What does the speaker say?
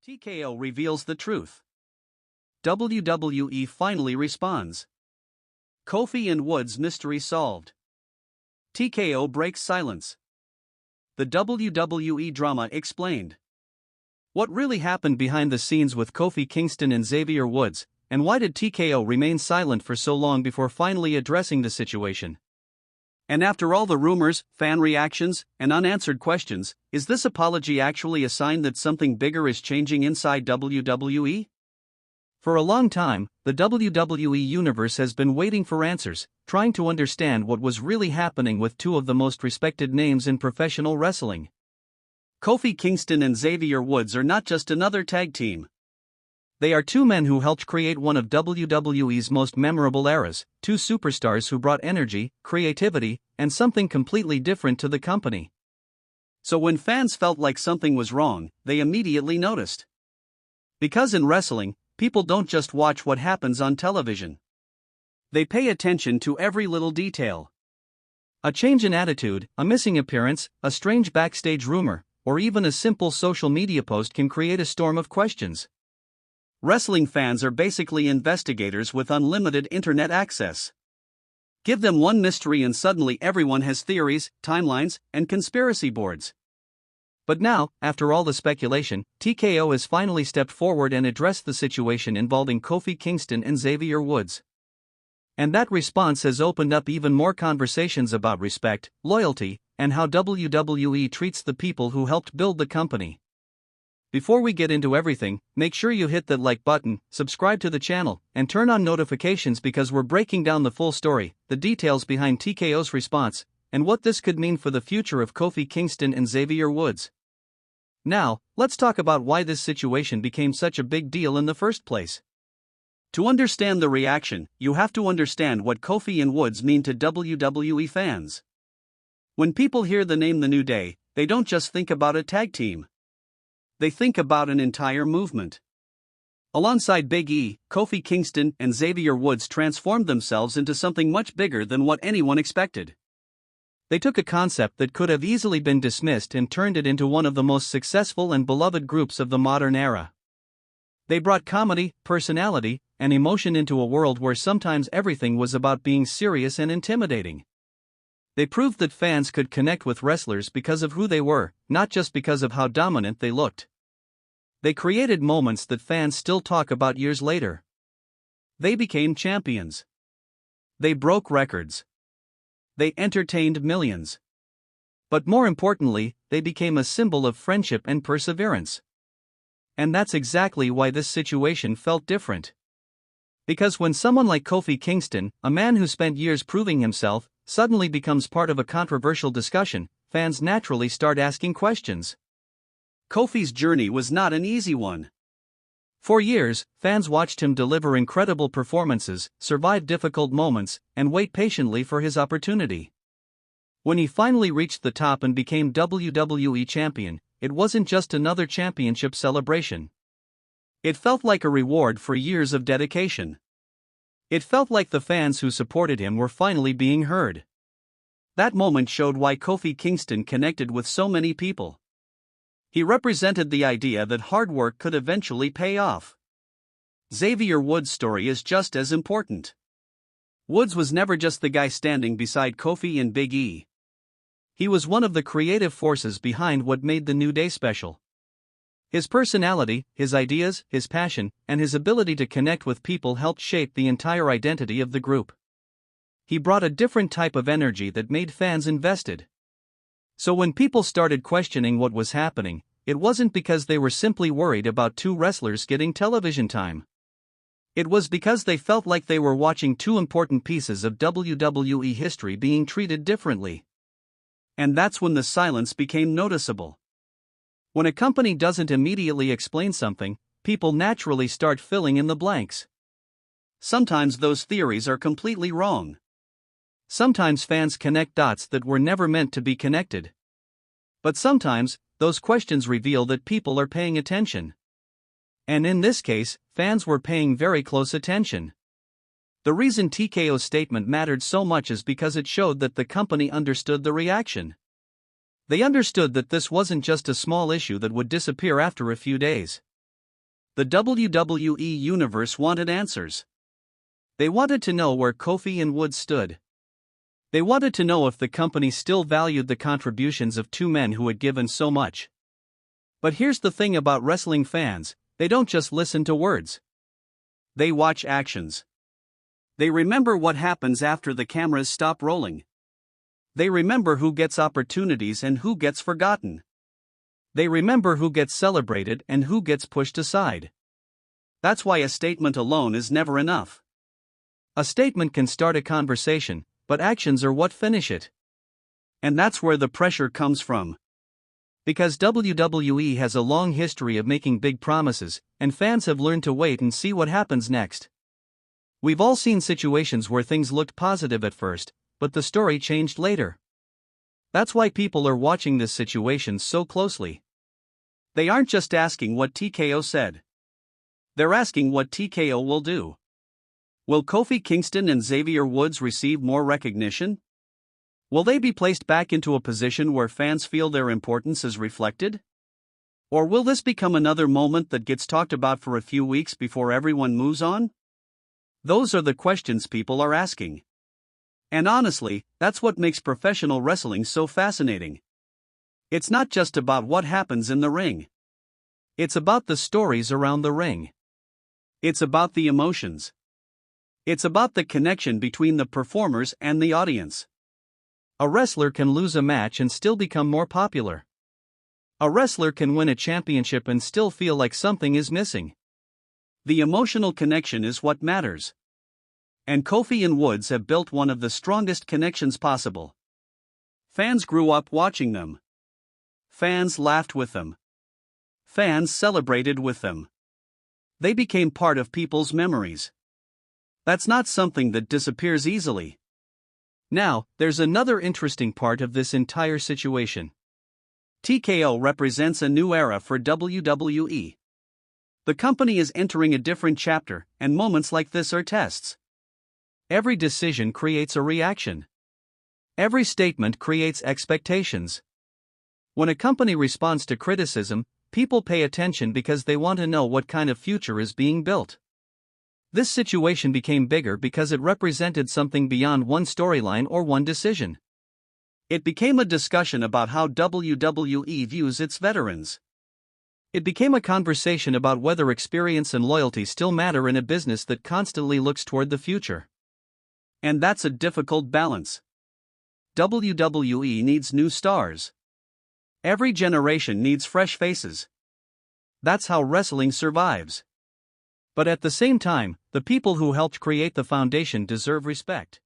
TKO reveals the truth. WWE finally responds. Kofi and Woods mystery solved. TKO breaks silence. The WWE drama explained. What really happened behind the scenes with Kofi Kingston and Xavier Woods, and why did TKO remain silent for so long before finally addressing the situation? And after all the rumors, fan reactions, and unanswered questions, is this apology actually a sign that something bigger is changing inside WWE? For a long time, the WWE Universe has been waiting for answers, trying to understand what was really happening with two of the most respected names in professional wrestling. Kofi Kingston and Xavier Woods are not just another tag team. They are two men who helped create one of WWE's most memorable eras, two superstars who brought energy, creativity, and something completely different to the company. So when fans felt like something was wrong, they immediately noticed. Because in wrestling, people don't just watch what happens on television. They pay attention to every little detail. A change in attitude, a missing appearance, a strange backstage rumor, or even a simple social media post can create a storm of questions. Wrestling fans are basically investigators with unlimited internet access. Give them one mystery and suddenly everyone has theories, timelines, and conspiracy boards. But now, after all the speculation, TKO has finally stepped forward and addressed the situation involving Kofi Kingston and Xavier Woods. And that response has opened up even more conversations about respect, loyalty, and how WWE treats the people who helped build the company. Before we get into everything, make sure you hit that like button, subscribe to the channel, and turn on notifications because we're breaking down the full story, the details behind TKO's response, and what this could mean for the future of Kofi Kingston and Xavier Woods. Now, let's talk about why this situation became such a big deal in the first place. To understand the reaction, you have to understand what Kofi and Woods mean to WWE fans. When people hear the name The New Day, they don't just think about a tag team. They think about an entire movement. Alongside Big E, Kofi Kingston and Xavier Woods transformed themselves into something much bigger than what anyone expected. They took a concept that could have easily been dismissed and turned it into one of the most successful and beloved groups of the modern era. They brought comedy, personality, and emotion into a world where sometimes everything was about being serious and intimidating. They proved that fans could connect with wrestlers because of who they were, not just because of how dominant they looked. They created moments that fans still talk about years later. They became champions. They broke records. They entertained millions. But more importantly, they became a symbol of friendship and perseverance. And that's exactly why this situation felt different. Because when someone like Kofi Kingston, a man who spent years proving himself, suddenly becomes part of a controversial discussion, fans naturally start asking questions. Kofi's journey was not an easy one. For years, fans watched him deliver incredible performances, survive difficult moments, and wait patiently for his opportunity. When he finally reached the top and became WWE champion, it wasn't just another championship celebration. It felt like a reward for years of dedication. It felt like the fans who supported him were finally being heard. That moment showed why Kofi Kingston connected with so many people. He represented the idea that hard work could eventually pay off. Xavier Woods' story is just as important. Woods was never just the guy standing beside Kofi and Big E. He was one of the creative forces behind what made the New Day special. His personality, his ideas, his passion, and his ability to connect with people helped shape the entire identity of the group. He brought a different type of energy that made fans invested. So when people started questioning what was happening, it wasn't because they were simply worried about two wrestlers getting television time. It was because they felt like they were watching two important pieces of WWE history being treated differently. And that's when the silence became noticeable. When a company doesn't immediately explain something, people naturally start filling in the blanks. Sometimes those theories are completely wrong. Sometimes fans connect dots that were never meant to be connected. But sometimes, those questions reveal that people are paying attention. And in this case, fans were paying very close attention. The reason TKO's statement mattered so much is because it showed that the company understood the reaction. They understood that this wasn't just a small issue that would disappear after a few days. The WWE Universe wanted answers. They wanted to know where Kofi and Woods stood. They wanted to know if the company still valued the contributions of two men who had given so much. But here's the thing about wrestling fans, they don't just listen to words. They watch actions. They remember what happens after the cameras stop rolling. They remember who gets opportunities and who gets forgotten. They remember who gets celebrated and who gets pushed aside. That's why a statement alone is never enough. A statement can start a conversation, but actions are what finish it. And that's where the pressure comes from. Because WWE has a long history of making big promises, and fans have learned to wait and see what happens next. We've all seen situations where things looked positive at first, but the story changed later. That's why people are watching this situation so closely. They aren't just asking what TKO said. They're asking what TKO will do. Will Kofi Kingston and Xavier Woods receive more recognition? Will they be placed back into a position where fans feel their importance is reflected? Or will this become another moment that gets talked about for a few weeks before everyone moves on? Those are the questions people are asking. And honestly, that's what makes professional wrestling so fascinating. It's not just about what happens in the ring. It's about the stories around the ring. It's about the emotions. It's about the connection between the performers and the audience. A wrestler can lose a match and still become more popular. A wrestler can win a championship and still feel like something is missing. The emotional connection is what matters. And Kofi and Woods have built one of the strongest connections possible. Fans grew up watching them. Fans laughed with them. Fans celebrated with them. They became part of people's memories. That's not something that disappears easily. Now, there's another interesting part of this entire situation. TKO represents a new era for WWE. The company is entering a different chapter, and moments like this are tests. Every decision creates a reaction. Every statement creates expectations. When a company responds to criticism, people pay attention because they want to know what kind of future is being built. This situation became bigger because it represented something beyond one storyline or one decision. It became a discussion about how WWE views its veterans. It became a conversation about whether experience and loyalty still matter in a business that constantly looks toward the future. And that's a difficult balance. WWE needs new stars. Every generation needs fresh faces. That's how wrestling survives. But at the same time, the people who helped create the foundation deserve respect.